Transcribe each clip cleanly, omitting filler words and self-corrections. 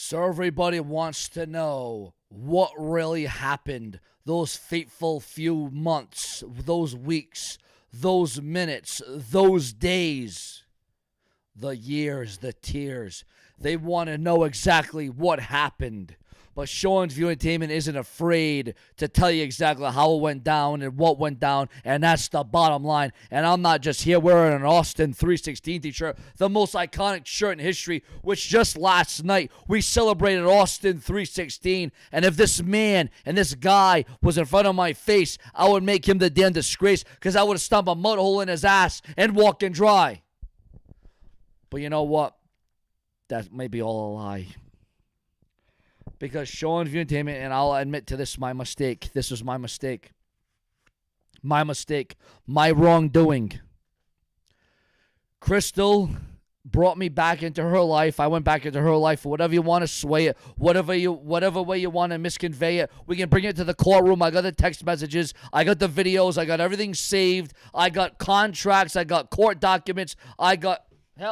So everybody wants to know what really happened those fateful few months, those weeks, those minutes, those days, the years, the tears. They want to know exactly what happened. But Seanzviewent isn't afraid to tell you exactly how it went down and what went down, and that's the bottom line. And I'm not just here wearing an Austin 316 t-shirt, the most iconic shirt in history, which just last night we celebrated Austin 316. And if this man and this guy was in front of my face, I would make him the damn disgrace, because I would have stomped a mud hole in his ass and walked him dry. But you know what? That may be all a lie. Because Seanzviewent, and I'll admit to this, my mistake. This was my mistake. My mistake. My wrongdoing. Crystal brought me back into her life. I went back into her life. Whatever you want to sway it, whatever way you want to misconvey it, we can bring it to the courtroom. I got the text messages. I got the videos. I got everything saved. I got contracts. I got court documents. I got it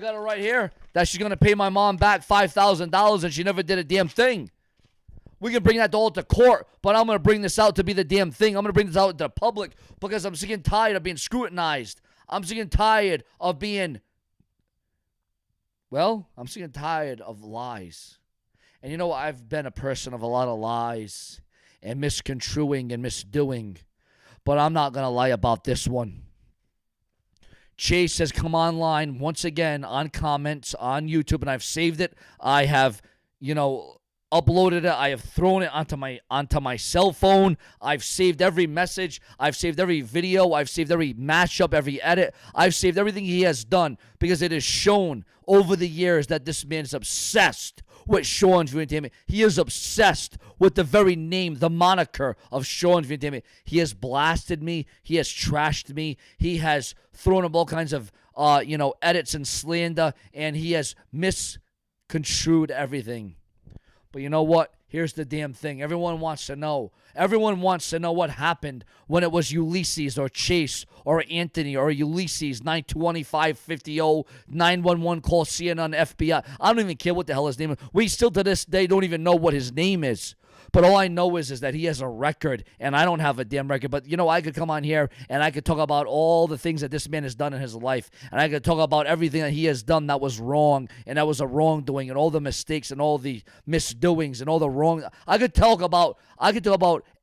right here that she's going to pay my mom back $5,000 and she never did a damn thing. We can bring that all to court, but I'm going to bring this out to be the damn thing. I'm going to bring this out to the public because I'm sick and tired of being scrutinized. I'm sick and tired of I'm sick and tired of lies. And you know, I've been a person of a lot of lies and misconstruing and misdoing, but I'm not going to lie about this one. Chase has come online once again on comments on YouTube, and I've saved it. I have, uploaded it. I have thrown it onto my cell phone. I've saved every message. I've saved every video. I've saved every mashup, every edit. I've saved everything he has done, because it is shown over the years that this man is obsessed with Seanzviewent. He is obsessed with the very name, the moniker of Seanzviewent. He has blasted me. He has trashed me. He has thrown up all kinds of, edits and slander, and he has misconstrued everything. But you know what? Here's the damn thing. Everyone wants to know. Everyone wants to know what happened when it was Ulysses or Chase or Anthony or Ulysses 92550 911 call CNN FBI. I don't even care what the hell his name is. We still to this day don't even know what his name is. But all I know is that he has a record, and I don't have a damn record. But, I could come on here, and I could talk about all the things that this man has done in his life. And I could talk about everything that he has done that was wrong, and that was a wrongdoing, and all the mistakes, and all the misdoings, and all the wrong. I could talk about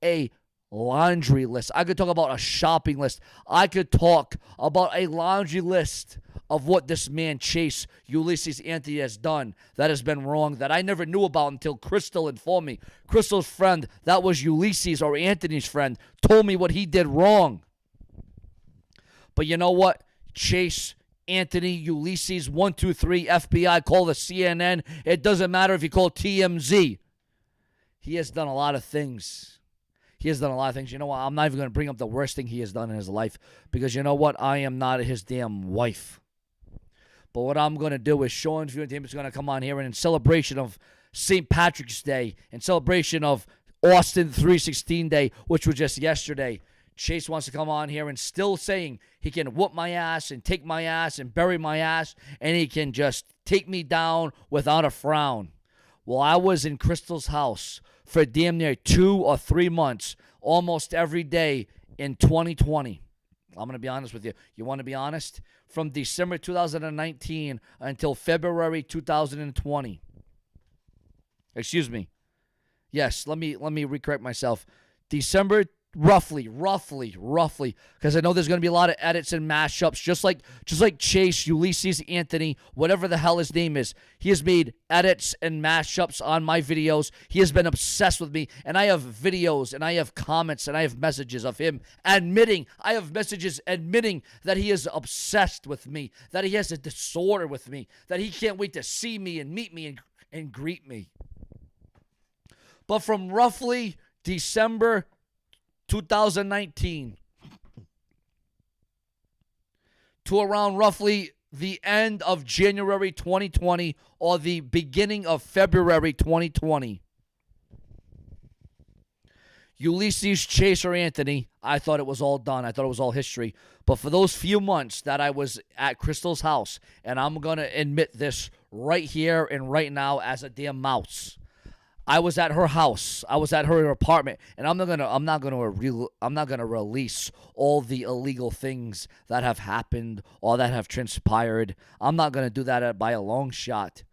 a laundry list. I could talk about a shopping list. I could talk about a laundry list of what this man Chase Ulysses Anthony has done that has been wrong, that I never knew about until Crystal informed me. Crystal's friend, that was Ulysses or Anthony's friend, told me what he did wrong. But you know what? Chase, Anthony, Ulysses, 123, FBI, call the CNN. It doesn't matter if you call TMZ. He has done a lot of things. He has done a lot of things. You know what? I'm not even going to bring up the worst thing he has done in his life, because you know what? I am not his damn wife. But what I'm going to do is Seanzviewent is going to come on here, and in celebration of St. Patrick's Day, in celebration of Austin 316 Day, which was just yesterday, Chase wants to come on here and still saying he can whoop my ass and take my ass and bury my ass, and he can just take me down without a frown. Well, I was in Crystal's house for damn near 2 or 3 months, almost every day in 2020. I'm going to be honest with you. You want to be honest? From December 2019 until February 2020. Excuse me. Yes, let me recorrect myself. December, roughly, because I know there's going to be a lot of edits and mashups, just like Chase, Ulysses, Anthony, whatever the hell his name is. He has made edits and mashups on my videos. He has been obsessed with me, and I have videos, and I have comments, and I have messages of him admitting that he is obsessed with me, that he has a disorder with me, that he can't wait to see me and meet me and greet me. But from roughly December 2019 to around roughly the end of January 2020 or the beginning of February 2020, Ulysses, Chase, or Anthony, I thought it was all done. I thought it was all history. But for those few months that I was at Crystal's house, and I'm going to admit this right here and right now as a damn mouse. I was at her house. I was at her apartment, and I'm not gonna release all the illegal things that have happened or that have transpired. I'm not gonna do that by a long shot.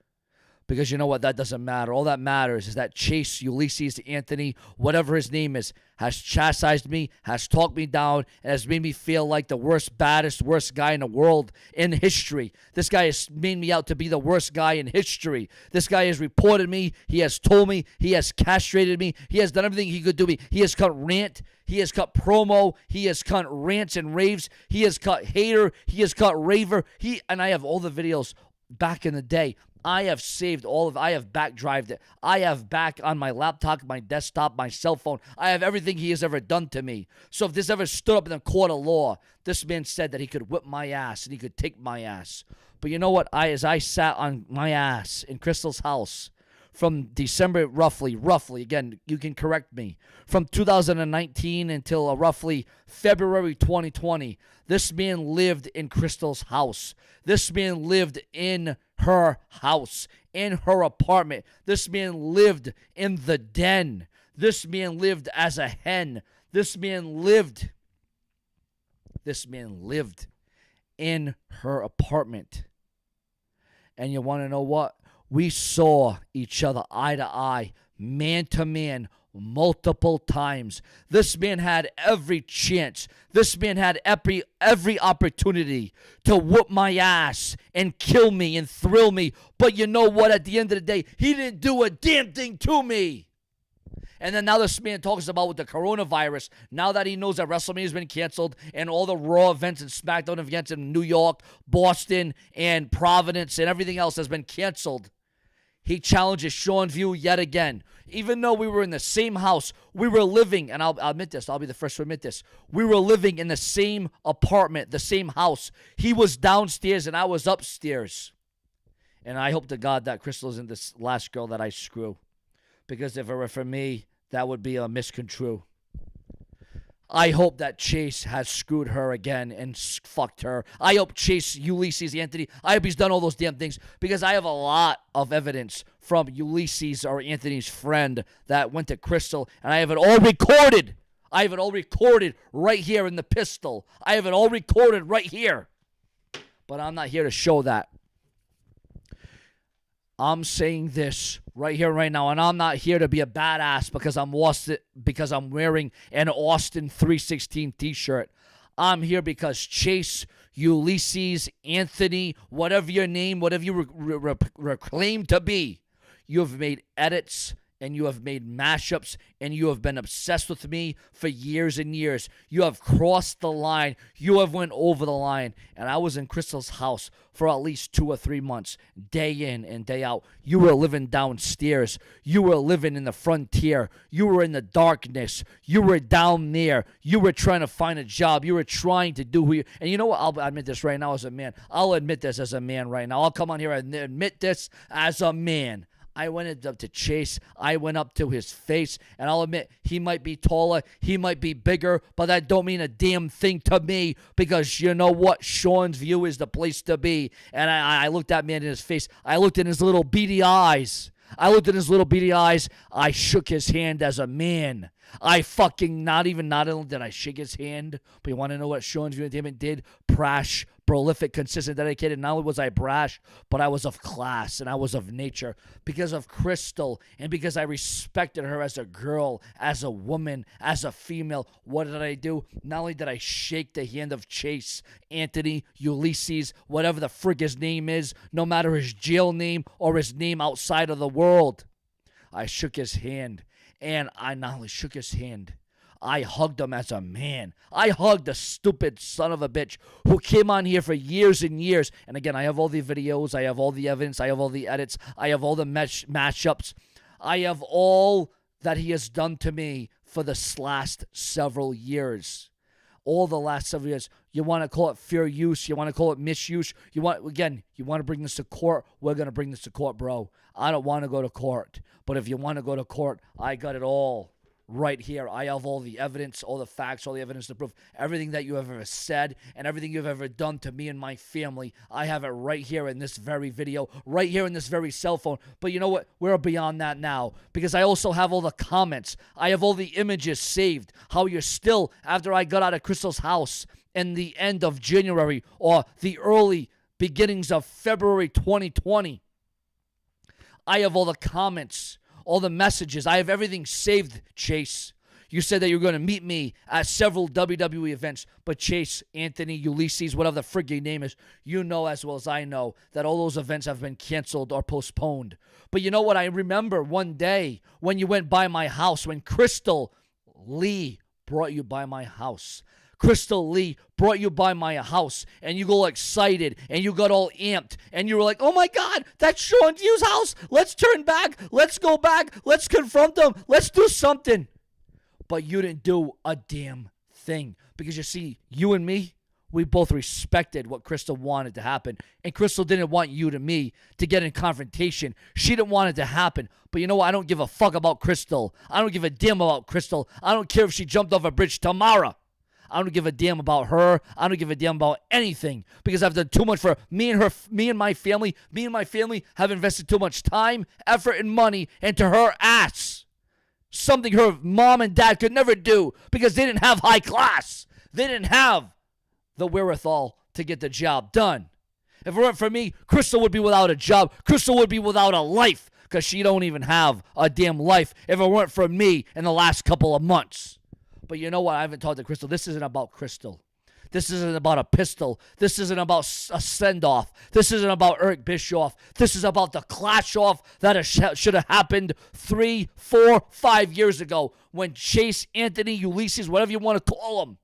Because you know what? That doesn't matter. All that matters is that Chase Ulysses Anthony, whatever his name is, has chastised me, has talked me down, and has made me feel like the worst guy in the world in history. This guy has made me out to be the worst guy in history. This guy has reported me. He has told me. He has castrated me. He has done everything he could do me. He has cut Rant. He has cut promo. He has cut rants and raves. He has cut hater. He has cut raver. And I have all the videos back in the day. I have saved I have back-drived it. I have back on my laptop, my desktop, my cell phone. I have everything he has ever done to me. So if this ever stood up in the court of law, this man said that he could whip my ass and he could take my ass. But you know what? As I sat on my ass in Crystal's house from December, roughly, again, you can correct me, from 2019 until roughly February 2020, this man lived in Crystal's house. This man lived in her house, in her apartment. This man lived in the den. This man lived as a hen. This man lived in her apartment. And you want to know what? We saw each other eye to eye, man to man, multiple times. This man had every chance. This man had every opportunity to whoop my ass and kill me and thrill me. But you know what? At the end of the day, he didn't do a damn thing to me. And then now this man talks about with the coronavirus, now that he knows that WrestleMania has been canceled and all the Raw events and SmackDown events in New York, Boston, and Providence and everything else has been canceled, he challenges Seanzviewent yet again. Even though we were in the same house, we were living, and I'll admit this, I'll be the first to admit this, we were living in the same apartment, the same house. He was downstairs and I was upstairs. And I hope to God that Crystal isn't this last girl that I screw. Because if it were for me, that would be a misconstrue. I hope that Chase has screwed her again and fucked her. I hope Chase Ulysses Anthony, I hope he's done all those damn things because I have a lot of evidence from Ulysses or Anthony's friend that went to Crystal, and I have it all recorded. I have it all recorded right here in the pistol. I have it all recorded right here. But I'm not here to show that. I'm saying this right here, right now, and I'm not here to be a badass because I'm wearing an Austin 316 t-shirt. I'm here because Chase, Ulysses, Anthony, whatever your name, whatever you claim to be, you have made edits and you have made mashups and you have been obsessed with me for years and years. You have crossed the line. You have went over the line. And I was in Crystal's house for at least 2 or 3 months, day in and day out. You were living downstairs. You were living in the frontier. You were in the darkness. You were down there. You were trying to find a job. You were trying to do who you... And you know what? I'll admit this right now as a man. I'll admit this as a man right now. I'll come on here and admit this as a man. I went up to Chase. I went up to his face, and I'll admit he might be taller, he might be bigger, but that don't mean a damn thing to me because you know what? Seanzviewent is the place to be. And I looked that man in his face. I looked in his little beady eyes. I shook his hand as a man. I fucking not only did I shake his hand, but you want to know what Seanzviewent did? Brash, prolific, consistent, dedicated. Not only was I brash, but I was of class and I was of nature because of Crystal and because I respected her as a girl, as a woman, as a female. What did I do? Not only did I shake the hand of Chase, Anthony, Ulysses, whatever the frig his name is, no matter his jail name or his name outside of the world, I shook his hand. And I not only shook his hand, I hugged him as a man. I hugged the stupid son of a bitch who came on here for years and years. And again, I have all the videos. I have all the evidence. I have all the edits. I have all the mashups. I have all that he has done to me for this last several years. All the last several years. You want to call it fair use. You want to call it misuse. You want to bring this to court. We're going to bring this to court, bro. I don't want to go to court. But if you want to go to court, I got it all right here. I have all the evidence, all the facts, all the evidence to prove everything that you have ever said and everything you've ever done to me and my family. I have it right here in this very video, right here in this very cell phone. But you know what? We're beyond that now because I also have all the comments. I have all the images saved. How you're still, after I got out of Crystal's house in the end of January or the early beginnings of February 2020. I have all the comments, all the messages. I have everything saved, Chase. You said that you were going to meet me at several WWE events, but Chase, Anthony, Ulysses, whatever the frig your name is, you know as well as I know that all those events have been canceled or postponed. But you know what? I remember one day when you went by my house, when Crystal Lee brought you by my house. Crystal Lee brought you by my house, and you got excited, and you got all amped, and you were like, oh my God, that's Seanzviewent's house. Let's turn back. Let's go back. Let's confront them. Let's do something. But you didn't do a damn thing because you see, you and me, we both respected what Crystal wanted to happen, and Crystal didn't want you to me to get in confrontation. She didn't want it to happen. But you know what? I don't give a fuck about Crystal. I don't give a damn about Crystal. I don't care if she jumped off a bridge tomorrow. I don't give a damn about her. I don't give a damn about anything because I've done too much for me and her, me and my family. Me and my family have invested too much time, effort, and money into her ass. Something her mom and dad could never do because they didn't have high class. They didn't have the wherewithal to get the job done. If it weren't for me, Crystal would be without a job. Crystal would be without a life because she don't even have a damn life if it weren't for me in the last couple of months. But you know what? I haven't talked to Crystal. This isn't about Crystal. This isn't about a pistol. This isn't about a send-off. This isn't about Eric Bischoff. This is about the clash-off that should have happened 3, 4, 5 years ago when Chase, Anthony, Ulysses, whatever you want to call them,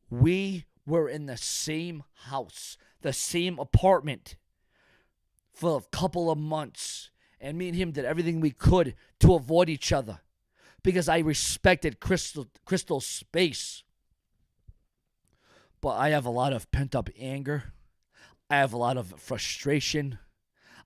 we were in the same house, the same apartment for a couple of months. And me and him did everything we could to avoid each other. Because I respected Crystal's space. But I have a lot of pent-up anger. I have a lot of frustration.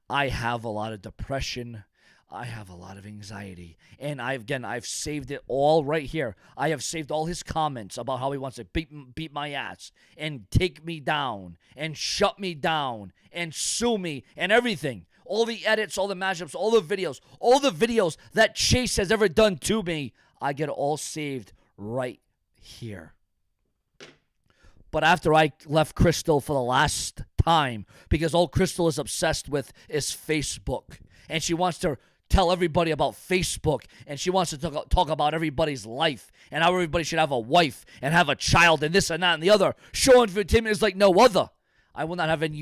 I have a lot of depression. I have a lot of anxiety. And I've saved it all right here. I have saved all his comments about how he wants to beat my ass and take me down and shut me down and sue me and everything. All the edits, all the mashups, all the videos that Chase has ever done to me, I get all saved right here. But after I left Crystal for the last time, because all Crystal is obsessed with is Facebook, and she wants to tell everybody about Facebook, and she wants to talk about everybody's life, and how everybody should have a wife, and have a child, and this and that and the other. Seanzviewent is like no other. I will not have any...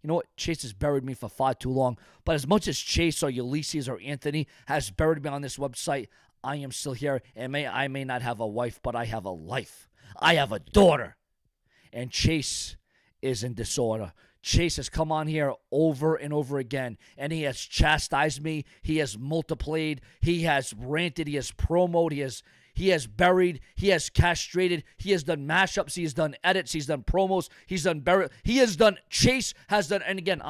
You know what? Chase has buried me for far too long. But as much as Chase or Ulysses or Anthony has buried me on this website, I am still here. And I may not have a wife, but I have a life. I have a daughter. And Chase is in disorder. Chase has come on here over and over again, and he has chastised me. He has multiplied. He has ranted. He has promoted. He has buried. He has castrated. He has done mashups. He has done edits. He's done promos. He's done buried. He has done. Chase has done. And again,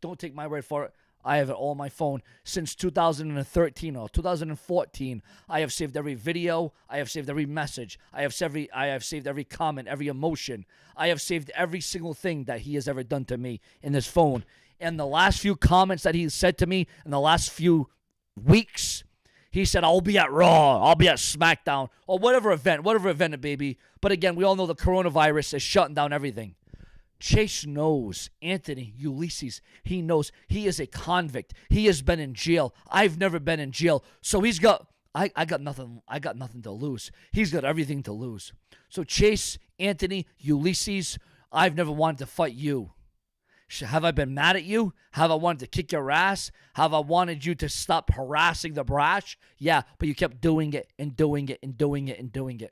don't take my word for it. I have it all on my phone since 2013 or 2014. I have saved every video. I have saved every message. I have saved every comment, every emotion. I have saved every single thing that he has ever done to me in this phone. And the last few comments that he said to me in the last few weeks, he said, I'll be at Raw, I'll be at SmackDown, or whatever event it may be. But again, we all know the coronavirus is shutting down everything. Chase knows. Anthony, Ulysses, he knows. He is a convict. He has been in jail. I've never been in jail. So I got nothing to lose. He's got everything to lose. So Chase, Anthony, Ulysses, I've never wanted to fight you. Have I been mad at you? Have I wanted to kick your ass? Have I wanted you to stop harassing the brash? Yeah, but you kept doing it and doing it and doing it and doing it.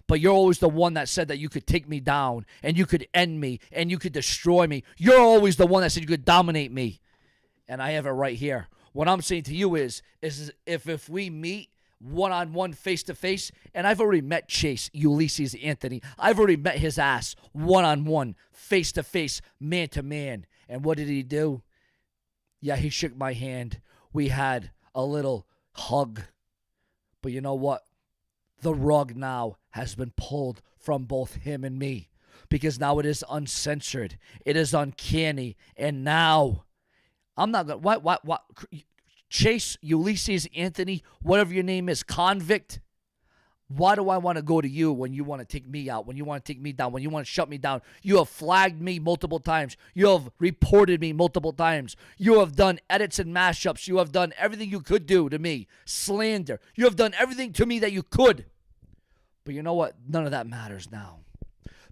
But you're always the one that said that you could take me down and you could end me and you could destroy me. You're always the one that said you could dominate me. And I have it right here. What I'm saying to you is if we meet one-on-one, face-to-face, and I've already met Chase, Ulysses, Anthony. I've already met his ass one-on-one, face-to-face, man-to-man. And what did he do? Yeah, he shook my hand. We had a little hug. But you know what? The rug now has been pulled from both him and me, because now it is uncensored. It is uncanny. And now I'm not going to, what? Chase, Ulysses, Anthony, whatever your name is, convict. Why do I want to go to you when you want to take me out, when you want to take me down, when you want to shut me down? You have flagged me multiple times. You have reported me multiple times. You have done edits and mashups. You have done everything you could do to me. Slander. You have done everything to me that you could. But you know what? None of that matters now.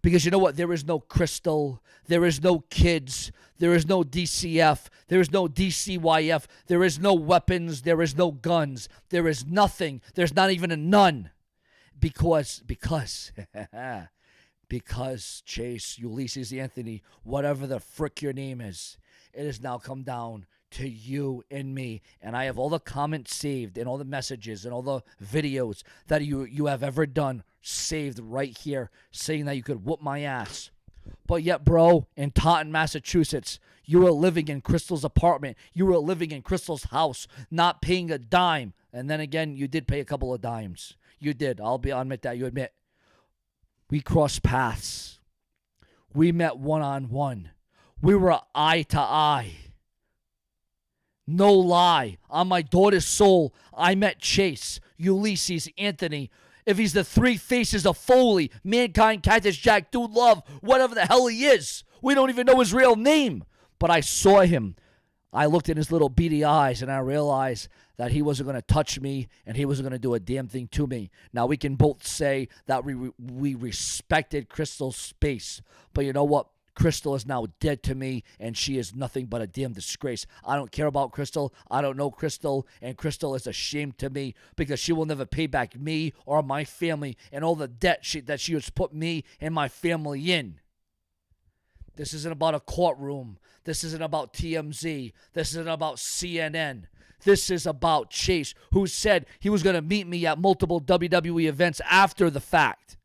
Because you know what? There is no Crystal. There is no kids. There is no DCF. There is no DCYF. There is no weapons. There is no guns. There is nothing. There's not even a none. Because Chase, Ulysses, Anthony, whatever the frick your name is, it has now come down to you and me. And I have all the comments saved and all the messages and all the videos that you have ever done saved right here, saying that you could whoop my ass. But yet, bro, in Taunton, Massachusetts, you were living in Crystal's apartment. You were living in Crystal's house, not paying a dime. And then again, you did pay a couple of dimes. You did. I'll admit that. You admit. We crossed paths. We met one-on-one. We were eye to eye. No lie. On my daughter's soul, I met Chase, Ulysses, Anthony. If he's the three faces of Foley, Mankind, Cactus Jack, Dude Love, whatever the hell he is. We don't even know his real name. But I saw him. I looked in his little beady eyes and I realized that he wasn't going to touch me and he wasn't going to do a damn thing to me. Now, we can both say that we respected Crystal's space. But you know what? Crystal is now dead to me, and she is nothing but a damn disgrace. I don't care about Crystal. I don't know Crystal, and Crystal is a shame to me because she will never pay back me or my family and all the debt that she has put me and my family in. This isn't about a courtroom. This isn't about TMZ. This isn't about CNN. This is about Chase, who said he was going to meet me at multiple WWE events after the fact.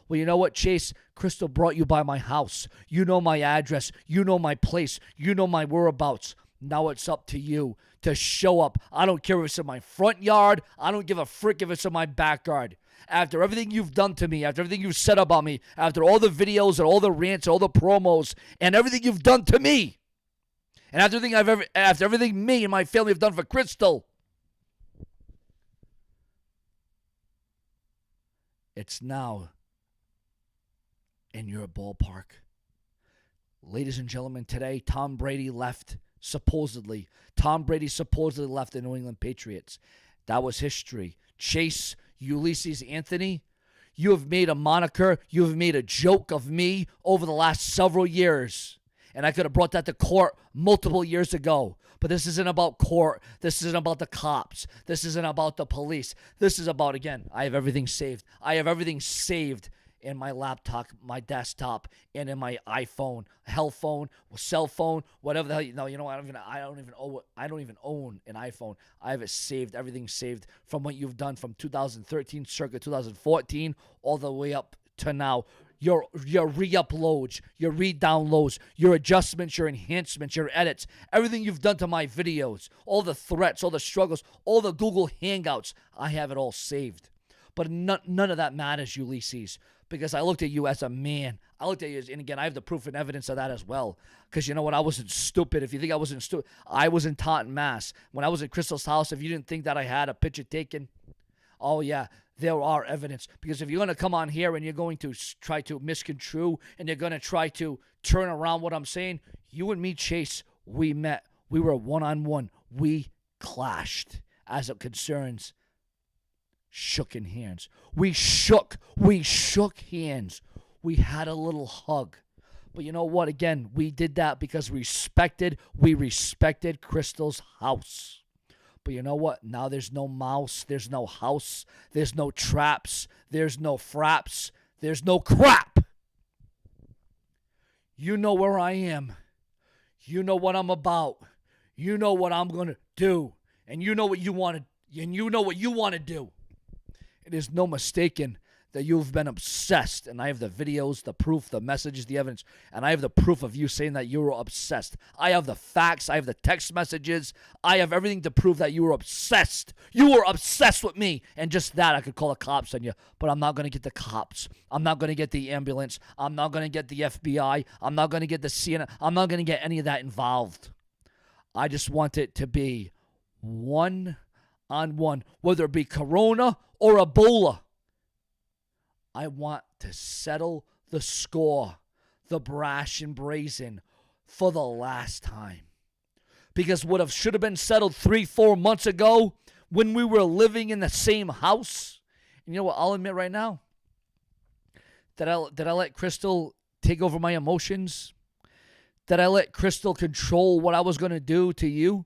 Well, you know what, Chase? Crystal brought you by my house. You know my address. You know my place. You know my whereabouts. Now it's up to you to show up. I don't care if it's in my front yard. I don't give a frick if it's in my backyard. After everything you've done to me, after everything you've said about me, after all the videos and all the rants, all the promos, and everything you've done to me, and after everything me and my family have done for Crystal, it's now in your ballpark. Ladies and gentlemen, today Tom Brady left, supposedly. Tom Brady supposedly left the New England Patriots. That was history. Chase, Ulysses, Anthony, you have made a moniker, you have made a joke of me over the last several years. And I could have brought that to court multiple years ago. But this isn't about court. This isn't about the cops. This isn't about the police. This is about, again, I have everything saved. I have everything saved in my laptop, my desktop, and in my iPhone, hell phone, cell phone, whatever the hell. No, you know, I don't even own an iPhone. I have it saved. Everything saved from what you've done from 2013, circa 2014, all the way up to now. Your re-uploads, your re-downloads, your adjustments, your enhancements, your edits, everything you've done to my videos, all the threats, all the struggles, all the Google Hangouts, I have it all saved. But none of that matters, Ulysses, because I looked at you as a man. I looked at you, and again, I have the proof and evidence of that as well. Because you know what? I wasn't stupid. If you think I wasn't stupid, I was in Taunton, Mass. When I was at Crystal's house, if you didn't think that I had a picture taken, oh yeah, there are evidence. Because if you're going to come on here and you're going to try to misconstrue and you're going to try to turn around what I'm saying, you and me, Chase, we met. We were one-on-one. We clashed as it concerns shooking hands. We shook hands. We had a little hug. But you know what? Again, we did that because we respected Crystal's house. But you know what? Now there's no mouse. There's no house. There's no traps. There's no fraps. There's no crap. You know where I am. You know what I'm about. You know what I'm going to do. And you know what you want to do. It is no mistaking that you've been obsessed, and I have the videos, the proof, the messages, the evidence, and I have the proof of you saying that you were obsessed. I have the facts, I have the text messages, I have everything to prove that you were obsessed. You were obsessed with me, and just that I could call the cops on you, but I'm not going to get the cops. I'm not going to get the ambulance. I'm not going to get the FBI. I'm not going to get the CNN. I'm not going to get any of that involved. I just want it to be one-on-one, whether it be Corona or Ebola. I want to settle the score, the brash and brazen, for the last time. Because what should have been settled 3-4 months ago when we were living in the same house, and you know what, I'll admit right now, that I let Crystal take over my emotions, that I let Crystal control what I was going to do to you.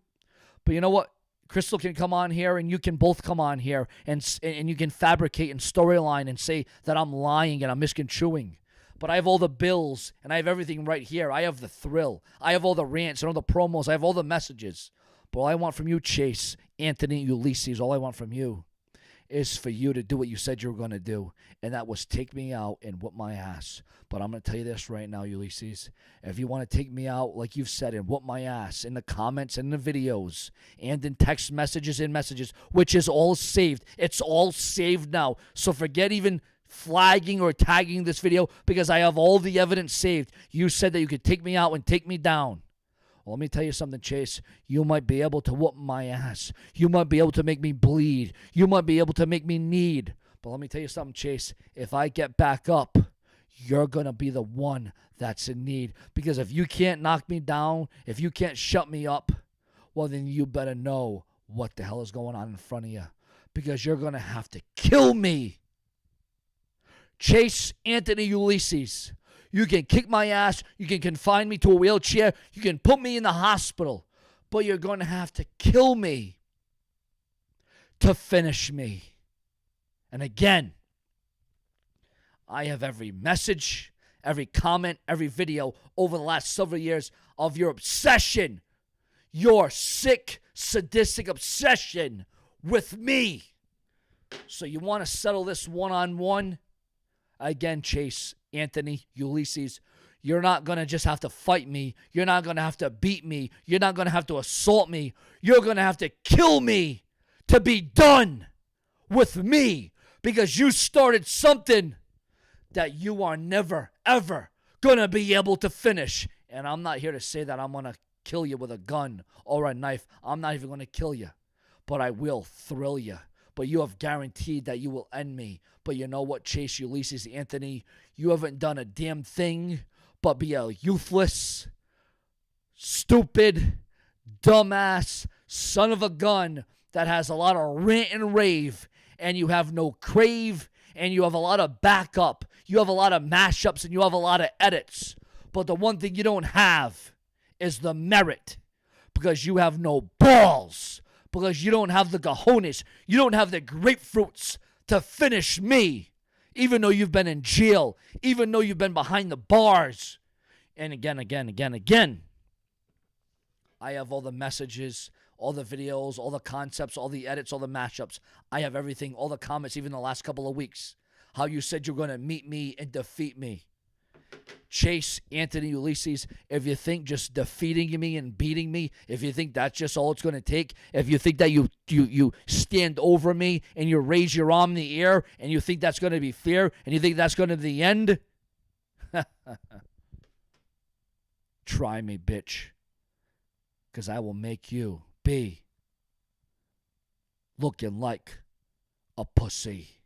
But you know what? Crystal can come on here, and you can both come on here, and you can fabricate and storyline and say that I'm lying and I'm misconstruing. But I have all the bills, and I have everything right here. I have the thrill. I have all the rants and all the promos. I have all the messages. But all I want from you, Chase, Anthony, Ulysses, all I want from you is for you to do what you said you were going to do, and that was take me out and whoop my ass. But I'm going to tell you this right now, Ulysses. If you want to take me out, like you've said, and whoop my ass in the comments and the videos and in text messages and messages, which is all saved. It's all saved now. So forget even flagging or tagging this video, because I have all the evidence saved. You said that you could take me out and take me down. Well, let me tell you something, Chase. You might be able to whoop my ass. You might be able to make me bleed. You might be able to make me need. But let me tell you something, Chase. If I get back up, you're going to be the one that's in need. Because if you can't knock me down, if you can't shut me up, well, then you better know what the hell is going on in front of you. Because you're going to have to kill me. Chase Anthony Ulysses. You can kick my ass. You can confine me to a wheelchair. You can put me in the hospital. But you're going to have to kill me to finish me. And again, I have every message, every comment, every video over the last several years of your obsession, your sick, sadistic obsession with me. So you want to settle this one-on-one? Again, Chase, Anthony, Ulysses, you're not going to just have to fight me. You're not going to have to beat me. You're not going to have to assault me. You're going to have to kill me to be done with me, because you started something that you are never, ever going to be able to finish. And I'm not here to say that I'm going to kill you with a gun or a knife. I'm not even going to kill you, but I will thrill you. But you have guaranteed that you will end me. But you know what, Chase, Ulysses, Anthony, you haven't done a damn thing but be a useless, stupid, dumbass son of a gun that has a lot of rant and rave, and you have no crave, and you have a lot of backup. You have a lot of mashups, and you have a lot of edits. But the one thing you don't have is the merit, because you have no balls, because you don't have the cojones. You don't have the grapefruits to finish me, even though you've been in jail, even though you've been behind the bars. And again, I have all the messages, all the videos, all the concepts, all the edits, all the mashups. I have everything, all the comments, even the last couple of weeks. How you said you're going to meet me and defeat me. Chase, Anthony, Ulysses, if you think just defeating me and beating me, if you think that's just all it's going to take, if you think that you stand over me and you raise your arm in the air and you think that's going to be fair and you think that's going to be the end, try me, bitch, because I will make you be looking like a pussy.